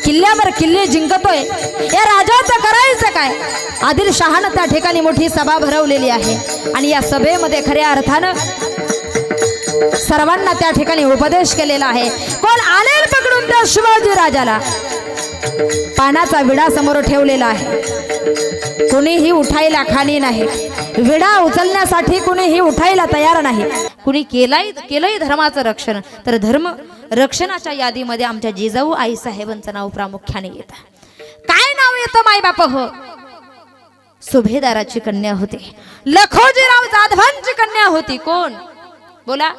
किल्ल्यावर किल्ले जिंकतोय, या राजाचं करायचं काय? आदिलशहानं त्या ठिकाणी मोठी सभा भरवलेली आहे आणि या सभेमध्ये खऱ्या अर्थानं सर्वांना त्या ठिकाणी उपदेश केलेला आहे. कोण आलेल पकडून त्या शिवाजी राजाला पानाचा विडा समोर ठेवलेला आहे. कुणीही उठायला खाली नाही, विडा उचलण्यासाठी कुणीही उठायला तयार नाही. कुणी केलंय धर्माचं रक्षण, तर धर्म रक्षणाच्या यादीमध्ये आमच्या जिजाऊ आई साहेबांचं नाव प्रामुख्याने येतं. काय नाव येतं माय बाप? हो, सुभेदाराची कन्या होती, लखोजीराव जाधवांची कन्या होती. कोण? बोला.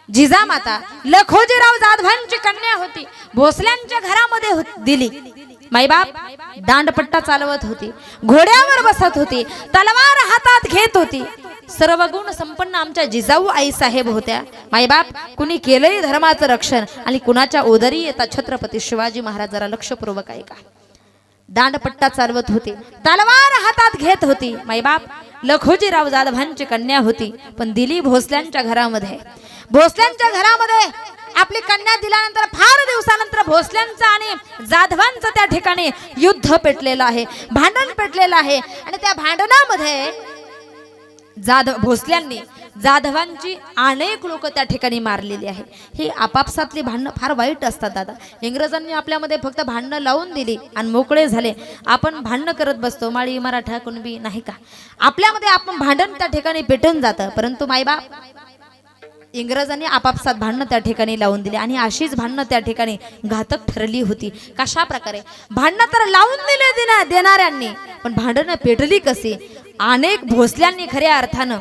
जिजामाता लखोजीराव जाधवांची कन्या होती. भोसल्यांच्या घरामध्ये दिली. मायबाप दांडपट्टा चालवत होती, घोड्यावर बसत होती, तलवार हातात घेत होती. सर्व गुण संपन्न आमच्या जिजाऊ आई साहेब होत्या. मायबाप कुणी केलंय धर्माचं रक्षण आणि कुणाच्या ओदरी येतात छत्रपती शिवाजी महाराज. जरा लक्षपूर्वक ऐका. दांडपट्टा चालवत होती, तलवार हातात घेत होती. मायबाप लखोजीराव जाधवांची कन्या होती, पण दिली भोसल्यांच्या घरामध्ये. भोसल्यांच्या घरामध्ये आपली कन्या दिल्यानंतर फार दिवसानंतर भोसल्यांचं आणि जाधवांचं त्या ठिकाणी युद्ध पेटलेलं आहे, भांडण पेटलेलं आहे. आणि त्या भांडणामध्ये भोसल्यांनी जाधवांची अनेक लोक त्या ठिकाणी मारलेली आहे. ही आपापसातली भांडणं फार वाईट असतात दादा. इंग्रजांनी आपल्यामध्ये फक्त भांडणं लावून दिली आणि मोकळे झाले. आपण भांडणं करत बसतो, माळी मराठा कुणबी नाही का, आपल्यामध्ये आपण भांडण त्या ठिकाणी पेटून जातं. परंतु मायबाप इंग्रजांनी आपापसात भांडणं त्या ठिकाणी लावून दिली आणि अशीच भांडणं त्या ठिकाणी घातक ठरली होती. कशा प्रकारे? भांडणं तर लावून दिले देणाऱ्यांनी, पण भांडणं पेटली कशी? अनेक भोसल्यांनी खऱ्या अर्थानं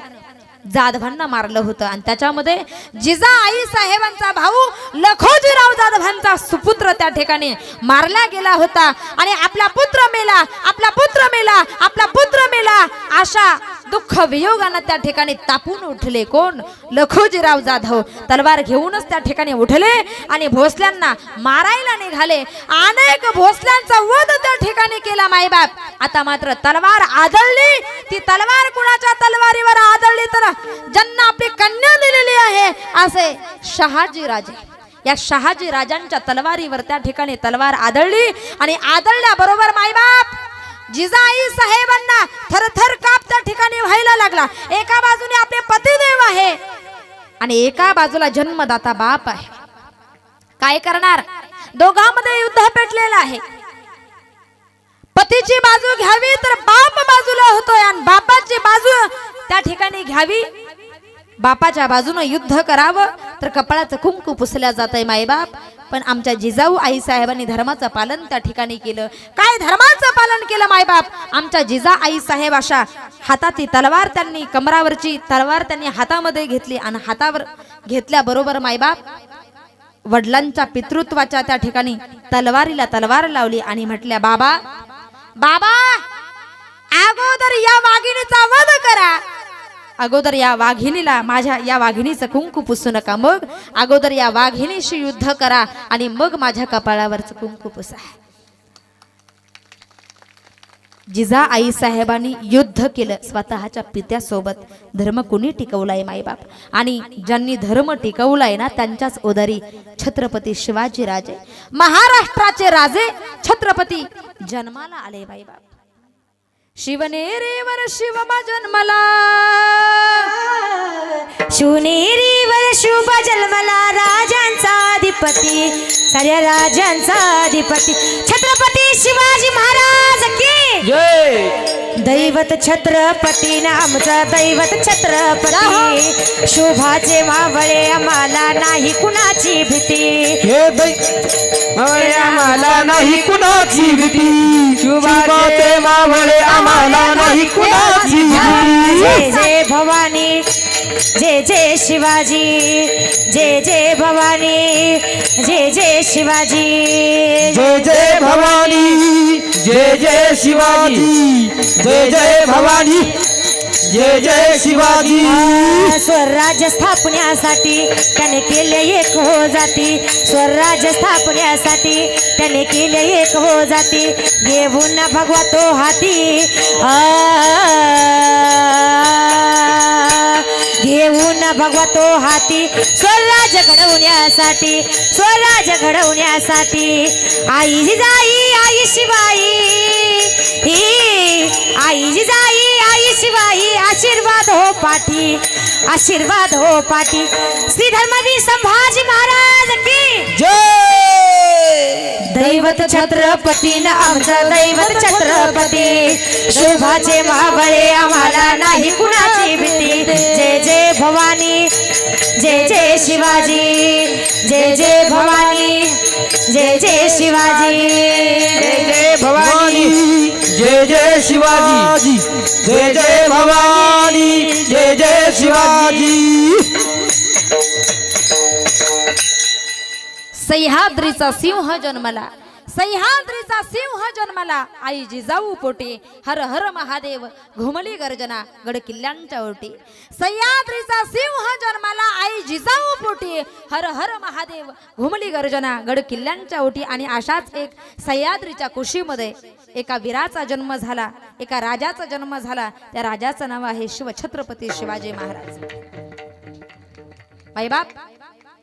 जाधवांना मारलं होतं आणि त्याच्यामध्ये जिजा आई साहेबांचा भाऊ लखोजीराव जाधवांचा सुपुत्र त्या ठिकाणी मारला गेला होता. आणि आपला पुत्र मेला, आपला पुत्र मेला, आपला पुत्र मेला अशा दुःख वियोगानं त्या ठिकाणी तापून उठले. कोण? लखोजीराव जाधव तलवार घेऊनच त्या ठिकाणी उठले आणि भोसल्यांना मारायला निघाले. अनेक भोसल्यांचा वध त्या ठिकाणी केला. मायबाप आता मात्र तलवार आदळली. ती तलवार कुणाच्या तलवारीवर आदळली? तर ज्यांना आपली कन्या दिलेली आहे असे शहाजी राजे. या शहाजी राजांच्या तलवारीवर त्या ठिकाणी तलवार आदळली आणि आदळल्याबरोबर मायबाप जिजाई साहेबांना थरथर काप त्या ठिकाणी व्हायला लागला. एका बाजूने आपले पतिदेव आहे आणि एका बाजूला जन्मदाता बाप आहे. काय करणार? दोघांमध्ये युद्ध पेटलेलं आहे. पतीची बाजू घ्यावी तर बाप बाजूला होतोय आणि बापाची बाजू त्या ठिकाणी घ्यावी, बापाच्या बाजूने युद्ध करावं तर कपाळाचं कुंकू पुसल्या जातंय मायबाप. पण आमच्या जिजाऊ आई साहेबांनी धर्माचं पालन त्या ठिकाणी केलं. काय धर्माचं पालन केलं मायबाप? आमच्या जिजा आई साहेब अशा हाताची तलवार त्यांनी, कमरावरची तलवार त्यांनी हातामध्ये घेतली आणि हातावर घेतल्याबरोबर मायबाप वडिलांच्या पितृत्वाच्या त्या ठिकाणी तलवारीला तलवार लावली आणि म्हटल्या, बाबा बाबा अगोदर या वाघिणीचा वध करा, अगोदर या वाघिणीला, माझ्या या वाघिणीचं कुंकू पुसू नका, मग अगोदर या वाघिणीशी युद्ध करा आणि मग माझ्या कपाळावरचं कुंकू पुसा. जिजा आई साहेबांनी युद्ध केलं स्वतःच्या पित्यासोबत. धर्म कुणी टिकवलाय मायबाप? आणि ज्यांनी धर्म टिकवलाय ना त्यांच्याच उदारी छत्रपती शिवाजी राजे, महाराष्ट्राचे राजे छत्रपती जन्माला आले मायबाप. शिवनेरीवर शिवबा जन्मला, शिवनेरीवर शिवबा जन्मला, राजांचा अधिपती, साऱ्या राजांचा अधिपती छत्रपती शिवाजी महाराज की जय. दैवत छत्रपती नामचा दैवत छत्रपती, शोभाचे मावळे आम्हाला नाही कुणाची भीती, हे मावळे आम्हाला नाही कुणाची भीती, शुभाचे मावळे आम्हाला नाही कुणाची भीती. जय जय भवानी, जय जय शिवाजी, जय जय भवानी, जय जय शिवाजी, जय जय भवानी, जय जय शिवाजी, जय जय भवानी, जय जय शिवाजी. स्वराज्य स्थापण्यासाठी त्याने केले एक हो जाती, स्वराज्य स्थापण्यासाठी त्याने केले एक हो जाती, घेऊन भगवा तो हाती, घेऊन न भगवा तो हाती स्वराज्य घडवण्यासाठी स्वराज्य घडवण्यासाठी आई जिजाई आई शिवाई आई जिजाई आई शिवाई आशीर्वाद हो पाठी आशीर्वाद हो पाठी श्री धर्मवीर संभाजी महाराज की जय दैवत छत्रपती न आमचं दैवत छत्रपती शोभाचे महाबळे आम्हाला नाही कुणाची भीती जय जय भवानी जय जय शिवाजी जय जय भवानी जय जय शिवाजी जय जय भवानी जय जय शिवाजी जय जय भवानी जय जय शिवाजी सह्याद्रीचा सिंह जन्मला सह्याद्रीचा सिंह जन्मला आई जिजाऊ पोटी हर हर महादेव घुमली गर्जना गड किल्ल्यांच्या ओटी सह्याद्रीचा सिंह जन्मला आई जिजाऊ पोटी हर हर महादेव घुमली गर्जना गड किल्ल्यांच्या ओटी आणि अशाच एक सह्याद्रीच्या कुशीमध्ये एका वीराचा जन्म झाला एका राजाचा जन्म झाला त्या राजाचं नाव आहे शिवछत्रपती शिवाजी महाराज बाईबाप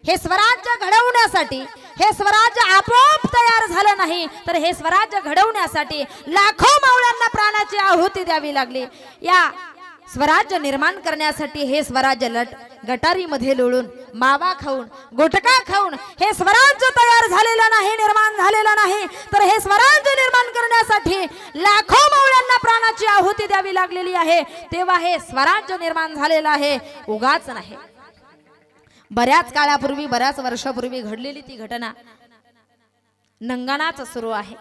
हे स्वराज्य घडवण्यासाठी हे स्वराज्य आपोआप तयार झालं नाही तर हे स्वराज्य घडवण्यासाठी लाखो मावळ्यांना प्राणाची आहुती द्यावी लागली या स्वराज्य निर्माण करण्यासाठी हे स्वराज्य गटारीमध्ये लोळून मावा खाऊन गोटका खाऊन हे स्वराज्य तयार झालेलं नाही निर्माण झालेलं नाही तर हे स्वराज्य निर्माण करण्यासाठी लाखो मावळ्यांना प्राणाची आहुती द्यावी लागलेली आहे तेव्हा हे स्वराज्य निर्माण झालेलं आहे उगाच नाही बऱ्याच काळापूर्वी बऱ्याच वर्षापूर्वी घडलेली ती घटना नंगानाच सुरू आहे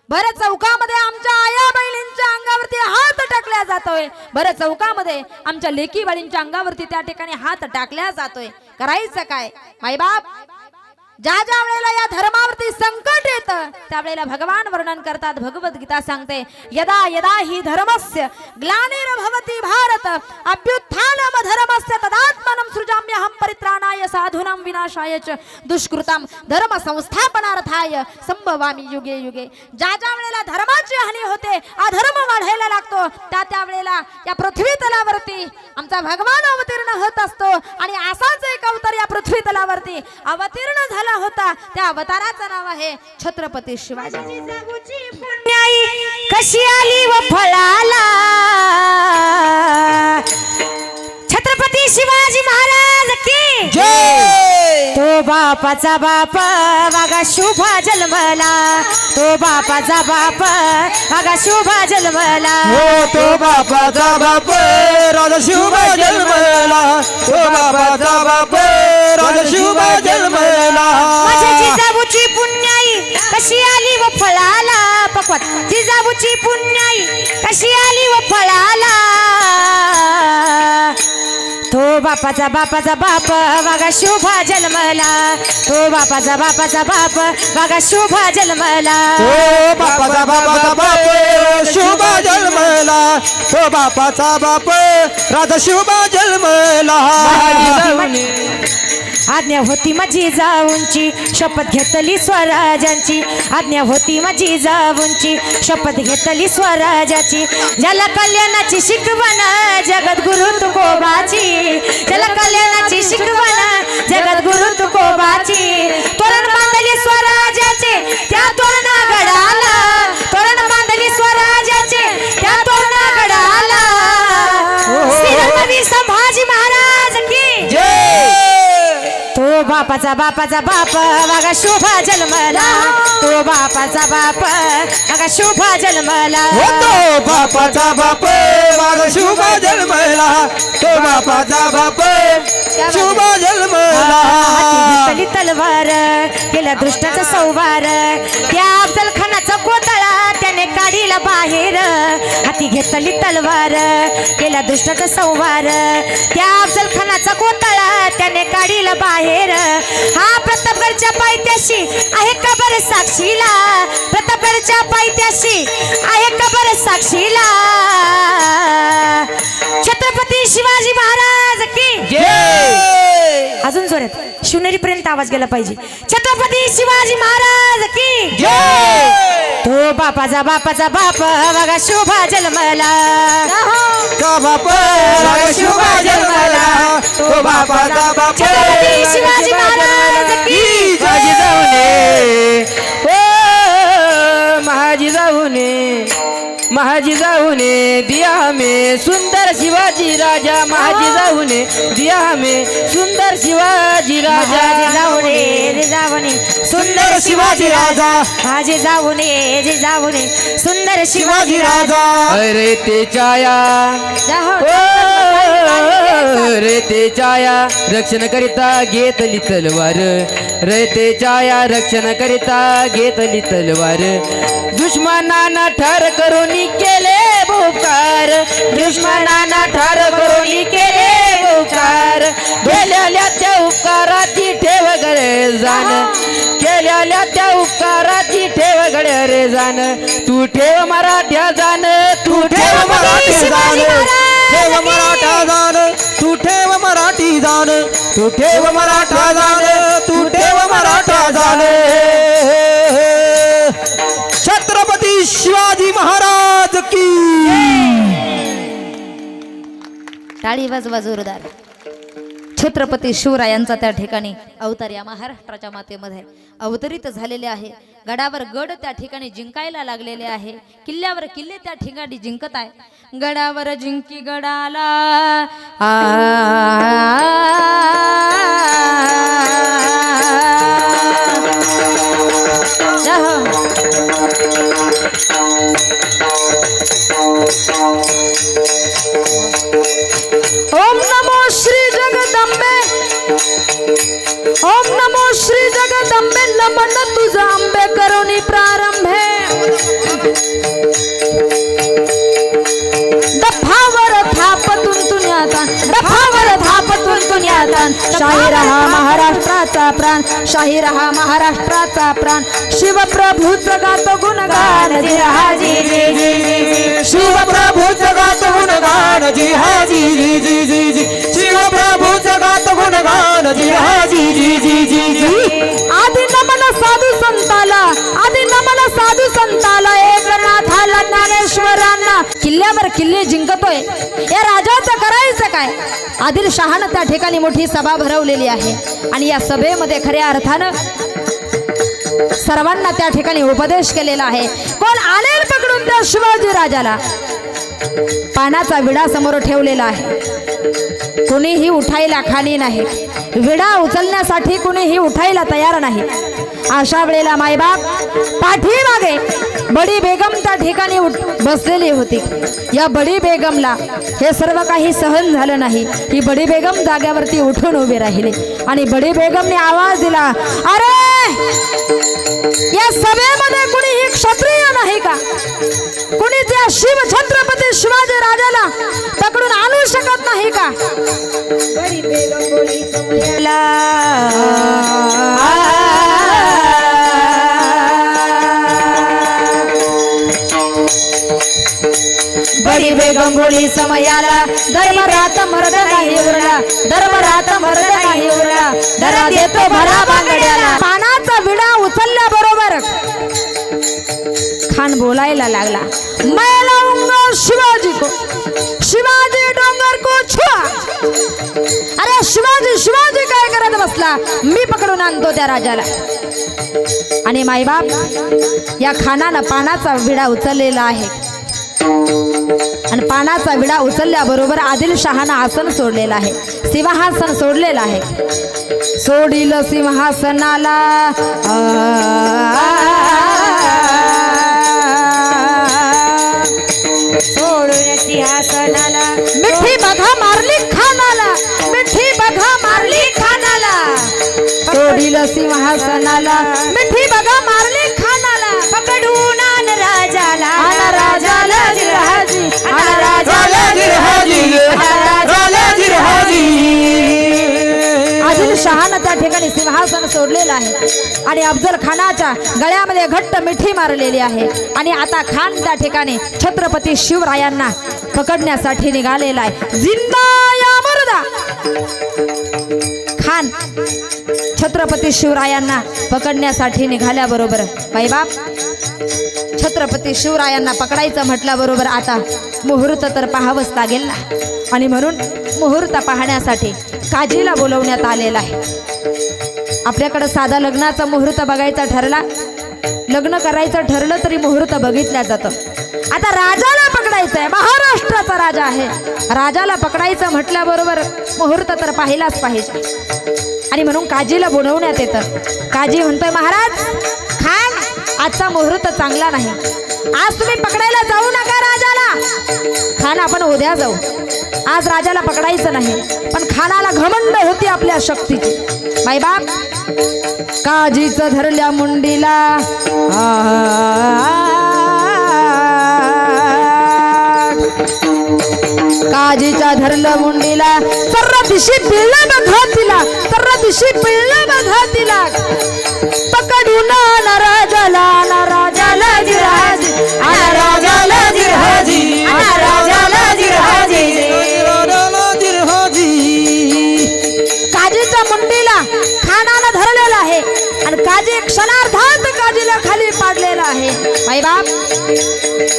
बरं चौकामध्ये आमच्या आया बहिणींच्या अंगावरती हात टाकल्या जातोय बरं चौकामध्ये आमच्या लेकी बाळींच्या अंगावरती त्या ठिकाणी हात टाकल्या जातोय करायचं काय माईबाप ज्या ज्या वेळेला या धर्मावरती संकट येतं त्यावेळेला भगवान वर्णन करतात भगवद्गीता सांगते यदा यदा ही धर्मस्य ग्लानिर्भवति भारत अभ्युत्थानम धर्मस्य तदात्मनं सृजाम्यहं परित्राणाय साधूनां विनाशाय च दुष्कृतां धर्म संस्थापनार्थाय संभवामि युगे युगे ज्या ज्या वेळेला धर्माची हानी होते अधर्म वाढायला लागतो त्या वेळेला या पृथ्वी तलावरती आमचा भगवान अवतीर्ण होत असतो आणि असाच एक अवतार या पृथ्वी तलावरती अवतीर्ण झाला होता त्या अवताराचं नाव आहे छत्रपती शिवाजी पुण्याई कशी आली व फळाला छत्रपती शिवाजी महाराज की जय तो बापाचा बाप वागा शुभा जन्मला तो बापाचा बाप वागा शुभा जन्मला हो तो बापाचा बाप राजा शिवबा जन्मला तो बापाचा बाप राजा शिवबा जन्मला माझ्या जिजाऊची पुण्याई कशी आली व फळाला पकवात जिजाऊची पुण्याई कशी आली व फळाला तो बापाचा बाप वागा शुभा जन्मला तो बापाचा बाप वागा शुभा जन्मला तो बापाचा बाप शिवबा जन्मला तो बापाचा बाप राजा शिवबा जन्मला आज्ञा होती माझी जाऊंची शपथ घेतली स्वराजांची आज्ञा होती माझी जाऊंची शपथ घेतली स्वराजाची ज्याला कल्याणाची शिकवण जगद्गुरु तुकोबाची ज्याला कल्याणाची शिकवण जगद्गुरु तुकोबाची तोरण बांधली स्वराजाचे त्या तोरणागडाला तोरण बांधली स्वराजाचे त्या तोरणागडाला श्री धर्मवीर संभाजी महाराज की जय तो बापाचा बाप वागा शोभा जन्मला तो बापाचा बाप वागा शोभा जन्मला हो तो बापाचा बाप वागा शिवबा जन्मला तो बापाचा बाप शिवबा जन्मला हाती घेतली तलवार केला दृष्टाचा संवार त्या अफजल खानाचा कोतळा त्याने काढीला बाहेर हाती घेतली तलवार केला दृष्टाचा संवार त्या अफजल खानाचा कोतळा त्याने काढीला बाहेर हा प्रतापगडच्या पायथ्याशी आहे कबर साक्षीला प्रतापगडच्या पायथ्याशी आहे कबर साक्षीला छत्रपती शिवाजी महाराज की जय अजून जोरात शिवनेरी पर्यंत आवाज गेला पाहिजे छत्रपती शिवाजी महाराज की जय तो तो बापाचा बाप बघा शुभा जन्मला तो बाप राजा शुभा जन्मला तो बापाचा बाप छत्रपती शिवाजी महाराज की माझी जाऊने महाजी जाऊने दिया हमें सुंदर शिवाजी राजा महाजी जाऊने दिया हमें सुंदर शिवाजी राजा जाऊने सुंदर शिवाजी राजा माझे जाऊने सुंदर शिवाजी शिवाजी राजा अरे ते छाया रे ते छाया रक्षण करिता घेतली तलवार रे ते छाया रक्षण करिता घेतली तलवार दुश्मनांना ठार करून केले उपकार दुश्मनांना ठार करून केले उपकार केलेल्या त्या उपकाराची ठेव गळे जाण केलेल्या त्या उपकाराची ठेव गळे जाण तू ठेव मराठ्या जाण तू ठेव मराठी जाण ठेव मराठा जाण तू ठेव मराठी जाण तू ठेव मराठा जाण तू ठेव मराठा जाण छत्रपती शिवाजी महाराज की टाळी वाजवा जोरदार. छत्रपती शिवरायांचा त्या ठिकाणी अवतार या महाराष्ट्राच्या मातेमध्ये अवतरित झालेले आहे. गडावर गड त्या ठिकाणी जिंकायला लागलेले आहे. किल्ल्यावर किल्ले त्या ठिकाणी जिंकत आहे. गडावर जिंकी गडाला ओम नमो श्री जगदंबे ओम नमो श्री जगदंबे नमन तुझा अंबे करोनी प्रारंभे दफावर थापतून तुन्यातान शाही रहा महाराष्ट्राचा प्राण शाही रहा महाराष्ट्राचा प्राण शिवप्रभूचं गातो गुणगान जी हाजी शिव प्रभू जगात गुणगान जी हाजी जी शिव प्रभू जगात गुणगान जी हाजी जी आदि नमन साधू संताला एकनाथाला ज्ञानेश्वरांना किल्ल्यावर किल्ले जिंकतोय. या राजाचं करायचं काय? आदिलशहानं त्या ठिकाणी मोठी सभा भरवलेली आहे आणि या सभेमध्ये खऱ्या अर्थानं सर्वांना त्या ठिकाणी उपदेश केलेला आहे. कोण आलेल पकडून त्या शिवाजी राजाला पानाचा विडा समोर ठेवलेला आहे. कोणीही उठायला खाली नाही. विडा उचलण्यासाठी कोणीही उठायला तयार नाही. अशा वेळेला मायबाप पाठीमागे बडी बेगम त्या ठिकाणी बसलेली होती. या बडी बेगमला हे सर्व काही सहन झालं नाही. ही बडी बेगम जाग्यावरती उठून उभी राहिली आणि बडी बेगमने आवाज दिला, अरे या सभेमध्ये कुणीही क्षत्रिय नाही का? कुणी त्या शिव छत्रपती शिवाजी राजाला पकडून आणू शकत नाही का? बडी बेगम बोली बडी बेगम बोली समयाला धर्मरात मर्द नाही उरला धर्मरात मर्द नाही उरला धरा देतो भरा बांगड्याला. पानाचा विडा उचलल्या बरोबर खान बोलायला लागला, मैं लाऊंगा शिवाजी को शिवाजी डोंगर को छुआ. अरे शिवाजी शिवाजी काय करत बसला? मी पकडून आणतो त्या राजाला. आणि माईबाप या खानानं पानाचा विडा उचललेला आहे आणि पानाचा विडा उचलल्याबरोबर आदिलशहानं आसन सोडलेलं आहे. सिंहासन सोडलेलं आहे. सोडील सिंहासनाला सोडून सिंहासनाला मिठी बघा मारली खानाला मिठी बघा मारली खानाला. सोडील सिंहासनाला मिठी बघा मारली खानाला. पकडून आण राजाला राजाला जिरहाजी राजा जिरहाजी राजा जिरहाजी. आदिलशहानं त्या ठिकाणी सिंहासन सोडलेलं आहे आणि अफजल खानाच्या गळ्यामध्ये घट्ट मिठी मारलेली आहे. आणि आता खान त्या ठिकाणी छत्रपती शिवरायांना पकडण्यासाठी निघालेला आहे. जिंदा या मर्दा. खान छत्रपती शिवरायांना पकडण्यासाठी निघाल्याबरोबर बाईबाप छत्रपती शिवरायांना पकडायचं म्हटल्याबरोबर आता मुहूर्त तर पाहावंच लागेल ना. आणि म्हणून मुहूर्त पाहण्यासाठी काजीला बोलवण्यात आलेला आहे. आपल्याकडं साधा लग्नाचा मुहूर्त बघायचा ठरला, लग्न करायचं ठरलं तरी मुहूर्त बघितल्या जातं. आता राजाला पकडायचं आहे, महाराष्ट्राचा राजा आहे, राजाला पकडायचं म्हटल्याबरोबर मुहूर्त तर पाहिलाच पाहिजे. आणि म्हणून काजीला बोलवण्यात येतं. काजी म्हणतोय, महाराज खान आजचा मुहूर्त चांगला नाही, आज तुम्ही पकडायला जाऊ नका राजाला. खान आपण उद्या जाऊ, आज राजाला पकडायचं नाही. पण खानाला घमंड होती आपल्या शक्तीची. मायबाप काजीचं धरल्या मुंडीला काजीच्या धरलं मुंडीला, सर्व दिशी पिळलं बघा तिला, सर्व दिशी पिळलं बघा तिला. पकडून ना राजाला, ना राजाला जिरहाजी, ना राजाला जिरहाजी, ना राजाला जिरहाजी. काजीच्या मुंडीला खानाला धरलेला आहे आणि काजी क्षणार्धात काजीला खाली पाडलेला आहे. आई बाप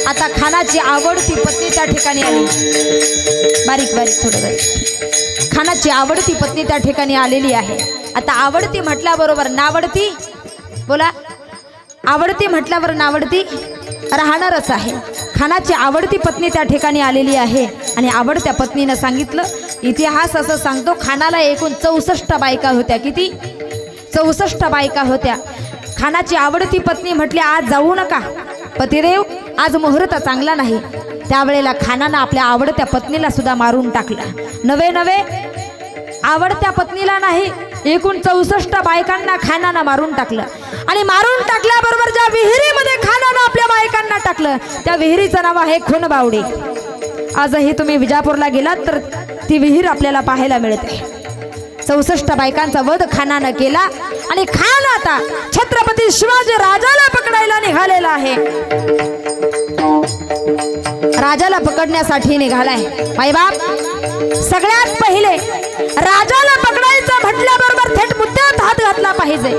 आता खानाची आवडती पत्नी त्या ठिकाणी आली. बारीक बारीक थोडं बारीक. खानाची आवडती पत्नी त्या ठिकाणी आलेली आहे. आता आवडती म्हटल्याबरोबर नावडती, बोला, आवडती म्हटल्यावर नावडती राहणारच आहे. खानाची आवडती पत्नी त्या ठिकाणी आलेली आहे आणि आवडत्या पत्नीनं सांगितलं. इतिहास असं सांगतो खानाला एकूण 64 बायका होत्या. किती? 64 बायका होत्या. खानाची आवडती पत्नी म्हटली, आज जाऊ नका पतिदेव, आज मुहूर्त चांगला नाही. त्यावेळेला खानानं आपल्या आवडत्या पत्नीला सुद्धा मारून टाकलं. नवे नवे आवडत्या पत्नीला नाही, एकूण 64 बायकांना खानानं मारून टाकलं. आणि मारून टाकल्याबरोबर ज्या विहिरीमध्ये खानानं आपल्या बायकांना टाकलं त्या विहिरीचं नाव आहे खूनबावडी. आजही तुम्ही विजापूरला गेलात तर ती विहीर आपल्याला पाहायला मिळते. 64 बायकांचा वध खानानं केला आणि खान आता छत्रपती शिवाजी राजाला पकडायला निघालेला आहे. राजाला पकडण्यासाठी निघालाय. मायबाप सगळ्यात पहिले राजाला पकडायचं म्हटल्याबरोबर थेट मुद्द्यात हात घातला पाहिजे.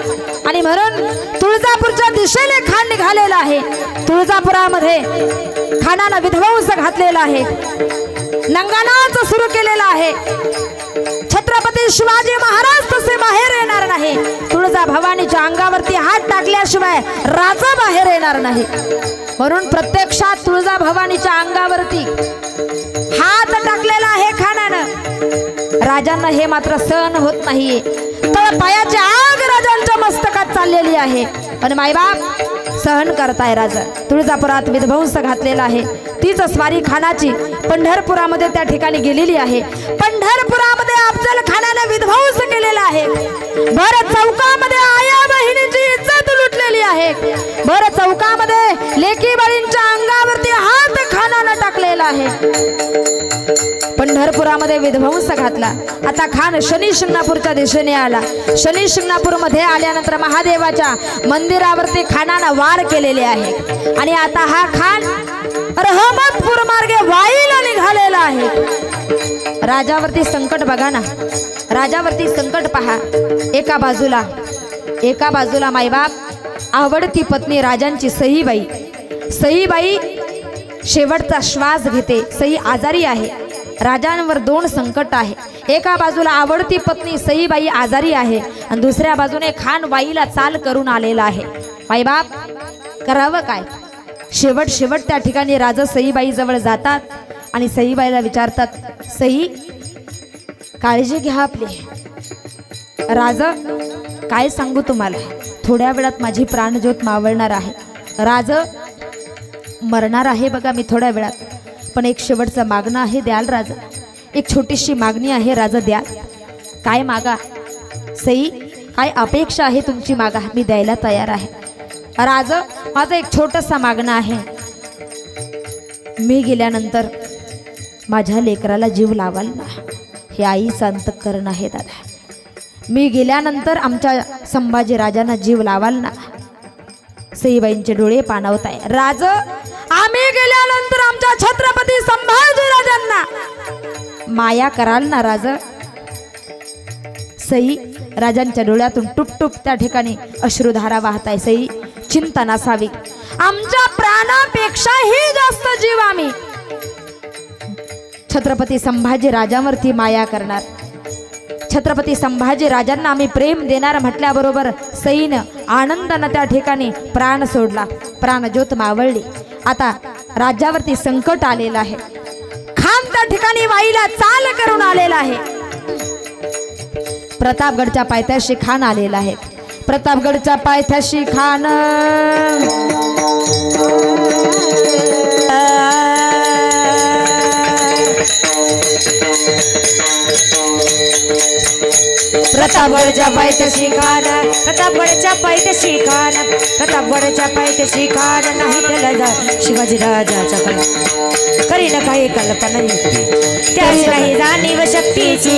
आणि म्हणून तुळजापूरच्या दिशेने खान निघालेला आहे. तुळजापुरामध्ये खानानं विध्वंस घातलेला आहे, नंगानाच सुरू केलेला आहे. छत्रपती शिवाजी महाराज तसे बाहेर येणार नाही. तुळजा भवानीच्या अंगावरती हात टाकल्याशिवाय राजा बाहेर येणार नाही. म्हणून प्रत्यक्षात तुळजा भवानीच्या अंगावरती हात टाकलेला आहे खानानं. राजांना हे मात्र सहन होत नाहीये. तर पायाची आग राजांच्या मस्तकात चाललेली आहे. पण मायबाप सहन करताय राजा. तुळजापुरात विध्वंस घातलेला आहे. तीच स्वारी खानाची पंढरपुरामध्ये त्या ठिकाणी गेलेली आहे. पंढरपुरामध्ये अफजल खानाने विध्वंस केलेला आहे. भर चौकामध्ये आया बहिणीची इज्जत लुटलेली आहे. भर चौकामध्ये लेकी बळींच्या अंगावरती हात खानानं टाकलेला आहे. पंढरपुरामध्ये विध्वंस घातला. आता खान शनी शिंगणापूरच्या दिशेने आला. शनी शिंगणापूरमध्ये आल्यानंतर महादेवाच्या मंदिरावरती खानानं वार केलेले आहे. आणि आता हा खान रहमतपूर मार्गे वाईला निघालेला आहे. राजावरती संकट बघा ना, राजावरती संकट पहा. एका बाजूला मायबाप आवडती पत्नी राजांची सईबाई. सईबाई शेवटचा श्वास घेते. सई आजारी आहे. राजांवर 2 संकट आहे. एका बाजूला आवडती पत्नी सईबाई आजारी आहे आणि दुसऱ्या बाजूने खान वाईला चाल करून आलेला आहे. मायबाप करावं काय? शेवट त्या ठिकाणी राजा सईबाई जवळ जातात आणि सईबाईला विचारतात, सई काळजी घ्या आपली. राजा काय सांगू तुम्हाला, थोड्या वेळात माझी प्राणज्योत मावळणार आहे. राजा मरणार आहे बघा मी थोड्या वेळात. पण एक शेवटचं मागणं आहे, द्याल राजा? एक छोटीशी मागणी आहे राजा, द्या. काय मागा सई? काय अपेक्षा आहे तुमची? मागा, मी द्यायला तयार आहे. राजा माझं एक छोटंसं मागणं आहे. मी गेल्यानंतर माझ्या लेकराला जीव लावाल ना, हे आईचं अंतःकरण आहे दादा. मी गेल्यानंतर आमच्या संभाजी राजांना जीव लावाल ना. सईबाईंचे डोळे पाणावत आहे. राजा आम्ही गेल्यानंतर आमच्या छत्रपती संभाजी राजांना माया कराल ना राजा? सई राजांच्या डोळ्यातून टुपटुप त्या ठिकाणी अश्रुधारा वाहत आहे. सई चिंता नसावी. आमच्या प्राणापेक्षाही जास्त जीव आम्ही छत्रपती संभाजी राजांवरती माया करणार. छत्रपती संभाजी राजांना आम्ही प्रेम देणार म्हटल्याबरोबर सईनं आनंदानं त्या ठिकाणी प्राण सोडला. प्राणज्योत मावळली. आता राज्यावरती संकट आलेलं आहे. खान त्या ठिकाणी वाईला चाल करून आलेला आहे. प्रतापगडच्या पायथ्याशी खान आलेला आहे. प्रतापगडच्या पायथ्याशी खान प्रतापगडच्या पायथ्याशी खान, प्रतापगडच्या पायथ्याशी खान, प्रतापगडच्या पायथ्याशी खान. नाही त्याला जा शिवाजी राजाच्या करीन काही कल्पना त्याच नाही जाणीव शक्तीची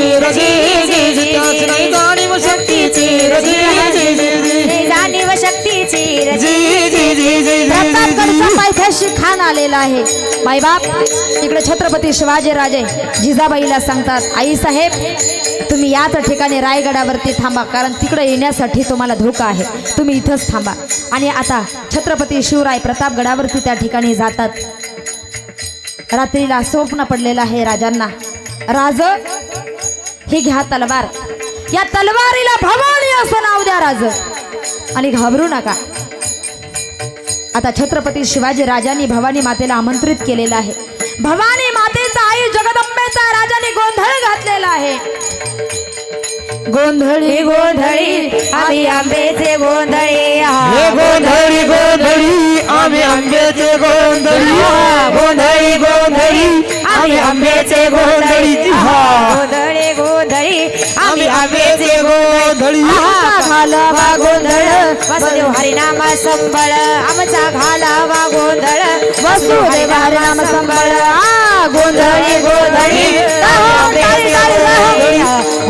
जाणीव शक्तीची जाणीव शक्तीची प्रतापगडच्या पायथ्याशी खान आलेला आहे. मायबाप इकडे छत्रपती शिवाजी राजे जिजाबाईला सांगतात, आई साहेब तुम्ही याच ठिकाणी रायगडावरती थांबा, कारण तिकडे येण्यासाठी तुम्हाला धोका आहे. तुम्ही इथंच थांबा. आणि आता छत्रपती शिवराय प्रतापगडावरती त्या ठिकाणी जातात. रात्रीला स्वप्न पडलेलं आहे राजांना. राज हे घ्या तलवार, या तलवारीला भवानी असं नाव द्या राज, आणि घाबरू नका. आता छत्रपती शिवाजी राजांनी भवानी मातेला आमंत्रित केलेलं आहे. भवानी मातेचा आई जगदंबेचा राजाने गोंधळ घातलेला आहे. गोंधळी गोंधळी आम्ही आंब्याचे गोंधळी, हे गोंधळी गोंधळी आम्ही आंब्याचे गोंधळी, गोंधळी गोंधळी आम्ही आंब्याचे गोंधळी, गोंधळी गोंधळी आम्ही आंब्याचे गोंधळी. आमचा घालावा गोंधळ वसुदेव हरिनामा संबळ, आमचा घालावा गोंधळ वसुदेव हरिनाम संबळ. गोंधळी गोंधळी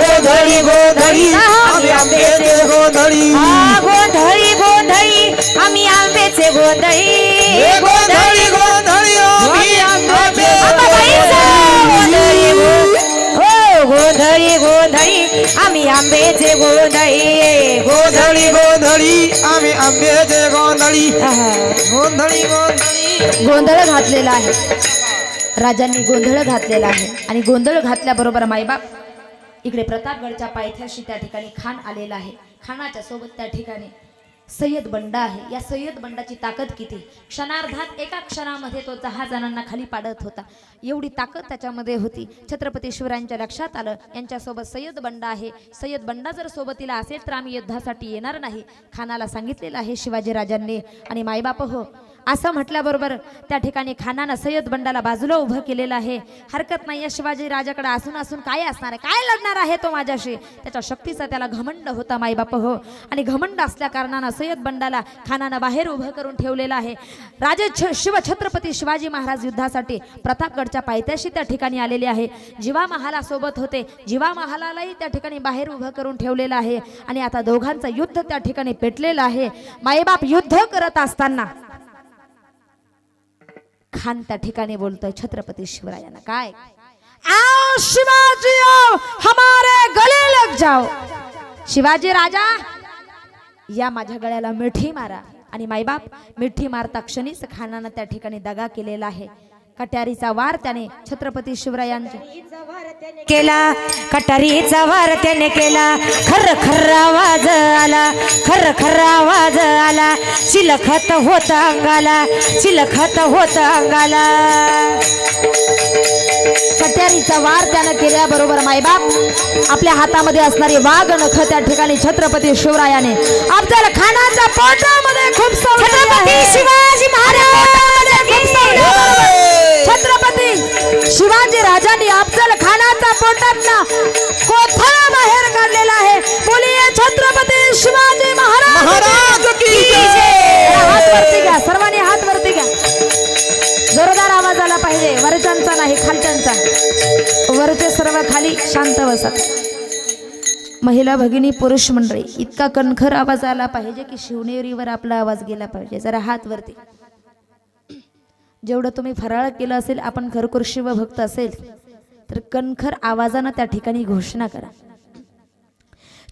गोंधळी गोंधळी आम्ही आंब्याचे गोंधळी, गोंधळी गोंधळी आम्ही आंब्याचे गोंधळी, हे गोंधळी गोंधळी आम्ही आंब्याचे गोंधळी. हो गोंधळी गोंधळी आम्ही आंब्याचे गोंधळी, गोंधळी गोंधळी आम्ही आंब्याचे गोंधळी, गोंधळी गोंधळी. गोंधळ घातलेला आहे. राजांनी गोंधळ घातलेला आहे. आणि गोंधळ घातल्याबरोबर मायबाप इकडे प्रतापगडच्या पायथ्याशी त्या ठिकाणी खान आलेला आहे. खानाच्या सोबत त्या ठिकाणी सय्यद बंडा आहे. या सय्यद बंडाची ताकद किती, क्षणार्धात एका क्षणामध्ये तो 10 जणांना खाली पाडत होता. एवढी ताकद त्याच्यामध्ये होती. छत्रपती शिवरायांच्या लक्षात आलं यांच्यासोबत सय्यद बंडा आहे. सय्यद बंडा जर सोबतीला असेल तर आम्ही युद्धासाठी येणार नाही, खानाला सांगितलेलं आहे शिवाजी राजांनी. आणि मायबाप हो असं म्हटल्याबरोबर त्या ठिकाणी खानानं सय्यद बंडाला बाजूला उभं केलेलं आहे. हरकत नाही, या शिवाजी राजाकडे असून असून काय असणार आहे, काय लढणार आहे तो माझ्याशी, त्याच्या शक्तीचा त्याला घमंड होता मायबाप हो. आणि घमंड असल्या कारणानं सय्यद बंडाला खानानं बाहेर उभं करून ठेवलेलं आहे. राजे छत्रपती शिवाजी महाराज युद्धासाठी प्रतापगडच्या पायथ्याशी त्या ठिकाणी आलेले आहे. जिवा महाला सोबत होते, जिवा महालालाही त्या ठिकाणी बाहेर उभं करून ठेवलेलं आहे. आणि आता दोघांचं युद्ध त्या ठिकाणी पेटलेलं आहे. मायबाप युद्ध करत असताना खान त्या ठिकाणी बोलतोय छत्रपती शिवरायांना, काय आओ शिवाजी आओ हमारे गले लग जाओ. शिवाजी राजा या माझ्या गळ्याला मिठी मारा. आणि मायबाप मिठी मारता क्षणीच खानानं त्या ठिकाणी दगा केलेला आहे. कट्यारीचा वार त्याने छत्रपती शिवरायांच्या केला, कटारीचा वार त्याने केला. खर्र खर्र आवाज आला, खर्र खर्र आवाज आला. चिलखत होत अंगाला, चिलखत होत अंगाला. कट्यारीचा वार त्यानं केल्याबरोबर मायबाप आपल्या हातामध्ये असणारी वाघ नख त्या ठिकाणी छत्रपती शिवरायाने अफजल खानाच्या पोटामध्ये खूप छत्रपती शिवाजी महाराज छत्रपती शिवाजी राजांनी अफजल खानाचा पोटातला कोथळा बाहेर काढलेला आहे. बोलिये छत्रपती शिवाजी महाराज महाराज की जय. हात वरती घ्या, सर्वांनी हात वरती घ्या. जोरदार आवाज आला पाहिजे, वरच्यांचा नाही खालच्यांचा. वरचे सर्व खाली शांत बसत. महिला भगिनी पुरुष मंडळी इतका कणखर आवाज आला पाहिजे की शिवनेरीवर आपला आवाज गेला पाहिजे. जरा हात वरती. जेवढं तुम्ही फराळ केलं असेल, आपण खरोखर शिवभक्त असेल तर कणखर आवाजानं त्या ठिकाणी घोषणा करा.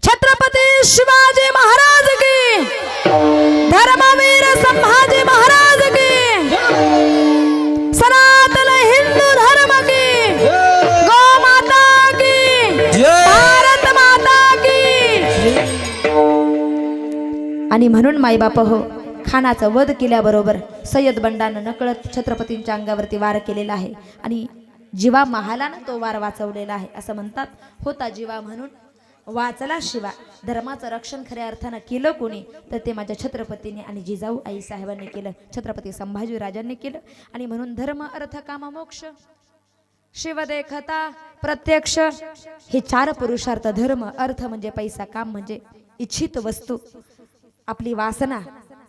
छत्रपती छत्रपती शिवाजी महाराज की, धर्मवीर संभाजी महाराज की, सनातन हिंदू धर्म की, गौ माता की, जय. भारत माता की. आणि म्हणून माईबाप हो, खानाचा वध केल्याबरोबर सय्यद बंडानं नकळत छत्रपतींच्या अंगावरती वार केलेला आहे आणि जीवा महालानं तो वार वाचवलेला आहे. असं म्हणतात, होता जीवा म्हणून वाचला शिवा. धर्माचं रक्षण खऱ्या अर्थानं केलं कोणी तर ते माझ्या छत्रपतीने आणि जिजाऊ आई साहेबांनी केलं, छत्रपती संभाजी राजांनी केलं. आणि म्हणून धर्म अर्थ काम मोक्ष शिव देखता प्रत्यक्ष, हे 4 पुरुषार्थ, धर्म अर्थ म्हणजे पैसा, काम म्हणजे इच्छित वस्तू, आपली वासना,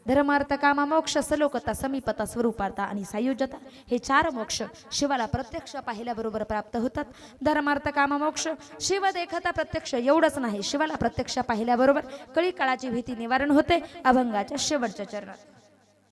धर्म अर्थ काम मोक्ष, सलोकता, समीपता, स्वरूपार्था आणि सायुज्यता, हे 4 मोक्ष शिवाला प्रत्यक्ष पाहिल्याबरोबर प्राप्त होतात. धर्म अर्थ काम मोक्ष, शिव देखता प्रत्यक्ष. एवढंच नाही, शिवाला प्रत्यक्ष पाहिल्याबरोबर कळी काळाची भीती निवारण होते अभंगाच्या शेवटच्या चरणात.